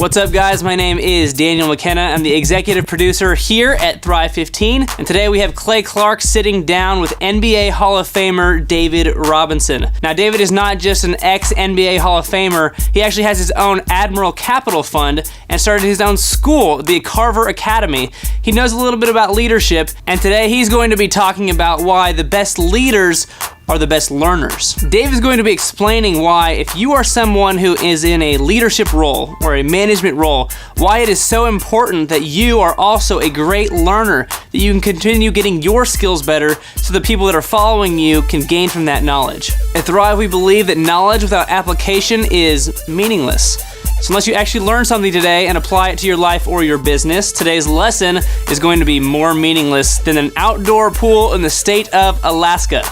What's up, guys? My name is Daniel McKenna. I'm the executive producer here at Thrive 15, and today we have Clay Clark sitting down with NBA Hall of Famer David Robinson. Now, David is not just an ex-NBA Hall of Famer. He actually has his own Admiral Capital Fund and started his own school, the Carver Academy. He knows a little bit about leadership, and today he's going to be talking about why the best leaders are the best learners. Dave is going to be explaining why, if you are someone who is in a leadership role or a management role, why it is so important that you are also a great learner, that you can continue getting your skills better so the people that are following you can gain from that knowledge. At Thrive, we believe that knowledge without application is meaningless. So unless you actually learn something today and apply it to your life or your business, today's lesson is going to be more meaningless than an outdoor pool in the state of Alaska.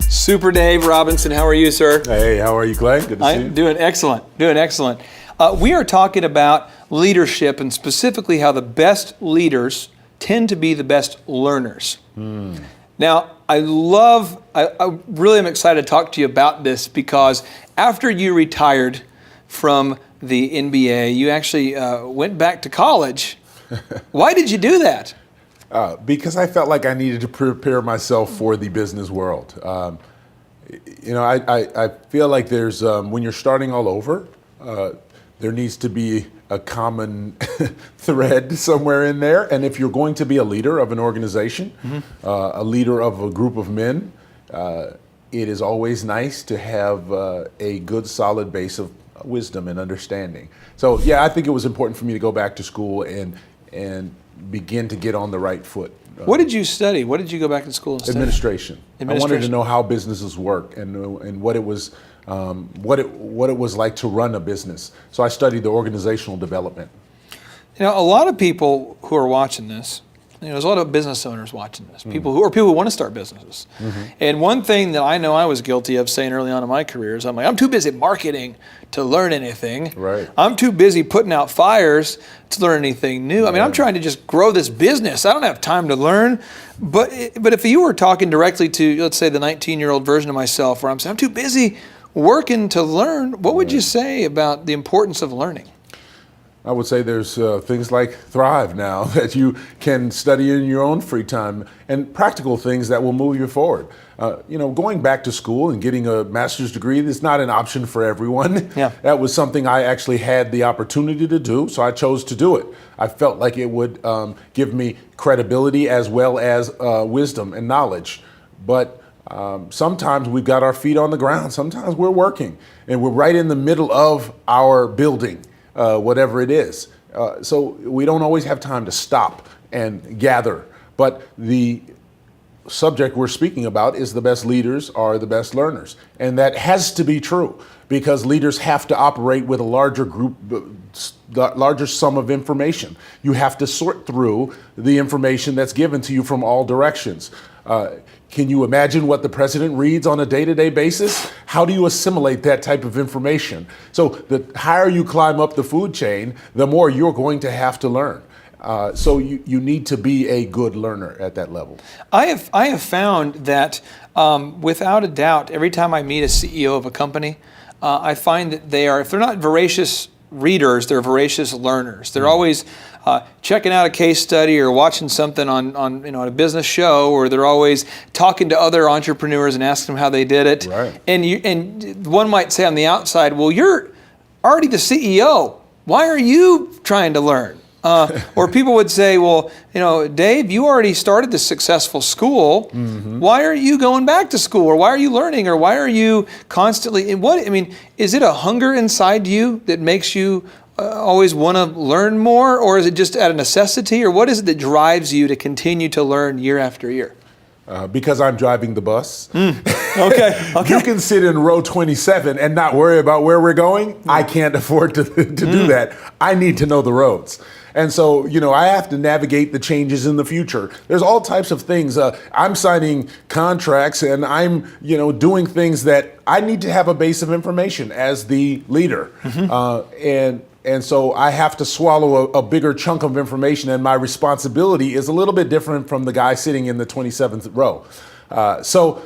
Super Dave Robinson, how are you, sir? Hey, how are you, Clay? Good to see you. I'm doing excellent, We are talking about leadership and specifically how the best leaders tend to be the best learners. Now, I really am excited to talk to you about this because after you retired from the NBA, you actually went back to college. Why did you do that? Because I felt like I needed to prepare myself for the business world. I feel like there's, when you're starting all over, there needs to be a common thread somewhere in there. And if you're going to be a leader of an organization, a leader of a group of men, it is always nice to have a good, solid base of wisdom and understanding. So, yeah, I think it was important for me to go back to school and begin to get on the right foot. What did you study? What did you go back to school and study? Administration. I wanted to know how businesses work and what it was what it was like to run a business. So I studied the organizational development. You know, a lot of people who are watching this, there's a lot of business owners watching this, people who want to start businesses. And one thing that I know I was guilty of saying early on in my career is I'm too busy marketing to learn anything. Right. I'm too busy putting out fires to learn anything new. I'm trying to just grow this business. I don't have time to learn. But if you were talking directly to, let's say, the 19-year-old version of myself, where I'm saying I'm too busy working to learn, what would you say about the importance of learning? I would say there's things like Thrive now that you can study in your own free time and practical things that will move you forward. Going back to school and getting a master's degree is not an option for everyone. Yeah. That was something I actually had the opportunity to do, so I chose to do it. I felt like it would give me credibility as well as wisdom and knowledge. But sometimes we've got our feet on the ground. Sometimes we're working and we're right in the middle of our building. Whatever it is. So we don't always have time to stop and gather. But the subject we're speaking about is the best leaders are the best learners. And that has to be true because leaders have to operate with a larger group, larger sum of information. You have to sort through the information that's given to you from all directions. Can you imagine what the president reads on a day-to-day basis? How do you assimilate that type of information? So the higher you climb up the food chain, the more you're going to have to learn. So you need to be a good learner at that level. I have found that without a doubt, every time I meet a CEO of a company, I find that if they're not voracious readers, they're voracious learners. They're always checking out a case study or watching something on a business show, or they're always talking to other entrepreneurs and asking them how they did it. Right. And one might say on the outside, well, you're already the CEO. Why are you trying to learn? Or people would say, well, Dave, you already started this successful school. Why are you going back to school? Or why are you learning? Or why are you constantly, is it a hunger inside you that makes you always want to learn more? Or is it just out of necessity? Or what is it that drives you to continue to learn year after year? Because I'm driving the bus. Okay. You can sit in row 27 and not worry about where we're going. I can't afford to do that. I need to know the roads. And so, I have to navigate the changes in the future. There's all types of things. I'm signing contracts and I'm, doing things that I need to have a base of information as the leader. And so I have to swallow a bigger chunk of information, and my responsibility is a little bit different from the guy sitting in the 27th row. So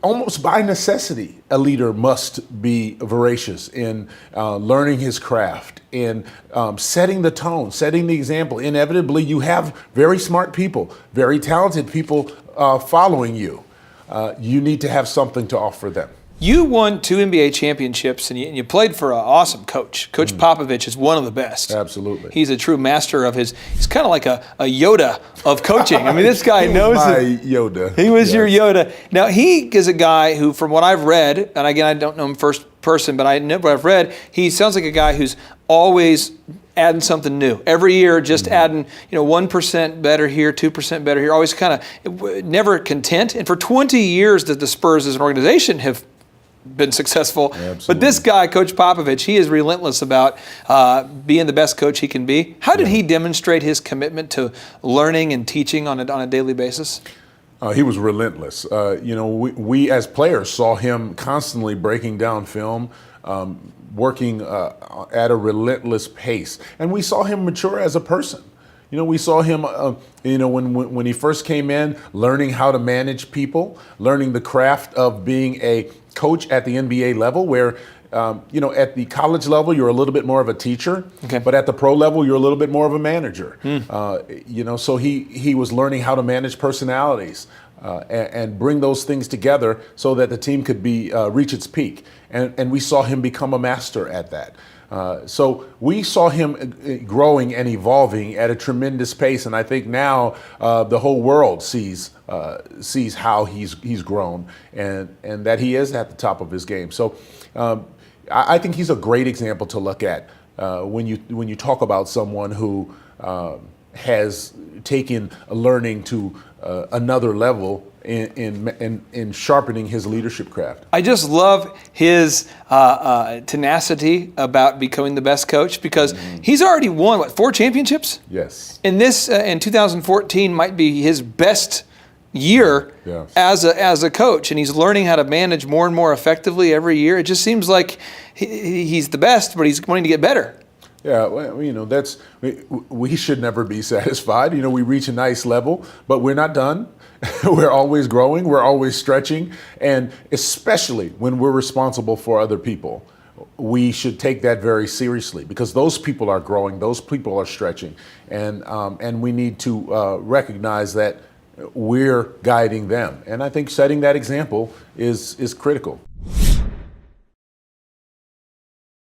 Almost by necessity, a leader must be voracious in learning his craft, in setting the tone, setting the example. Inevitably, you have very smart people, very talented people following you. You need to have something to offer them. You won 2 NBA championships, and you played for an awesome coach. Coach Popovich is one of the best. Absolutely. He's a true master of he's kind of like a Yoda of coaching. I mean, this guy knows it. Yoda. He was your Yoda. Now, he is a guy who, from what I've read, and again, I don't know him first person, but what I've read, he sounds like a guy who's always adding something new. Every year, just adding, 1% better here, 2% better here, always kind of never content. And for 20 years that the Spurs as an organization have been successful. Absolutely. But this guy, Coach Popovich, he is relentless about being the best coach he can be. How did he demonstrate his commitment to learning and teaching on a daily basis? He was relentless. We as players saw him constantly breaking down film, working at a relentless pace. And we saw him mature as a person. We saw him, when he first came in, learning how to manage people, learning the craft of being a coach at the NBA level, where, at the college level, you're a little bit more of a teacher, but at the pro level, you're a little bit more of a manager. So he was learning how to manage personalities and bring those things together so that the team could reach its peak. And we saw him become a master at that. So we saw him growing and evolving at a tremendous pace, and I think now the whole world sees how he's grown and that he is at the top of his game. So I think he's a great example to look at when you talk about someone who has taken learning to another level in sharpening his leadership craft. I just love his tenacity about becoming the best coach, because he's already won, 4 championships? Yes. And this, in 2014, might be his best year as a coach, and he's learning how to manage more and more effectively every year. It just seems like he's the best, but he's wanting to get better. Yeah, well, we should never be satisfied. We reach a nice level, but we're not done. We're always growing. We're always stretching. And especially when we're responsible for other people, we should take that very seriously, because those people are growing. Those people are stretching. And we need to recognize that we're guiding them. And I think setting that example is critical.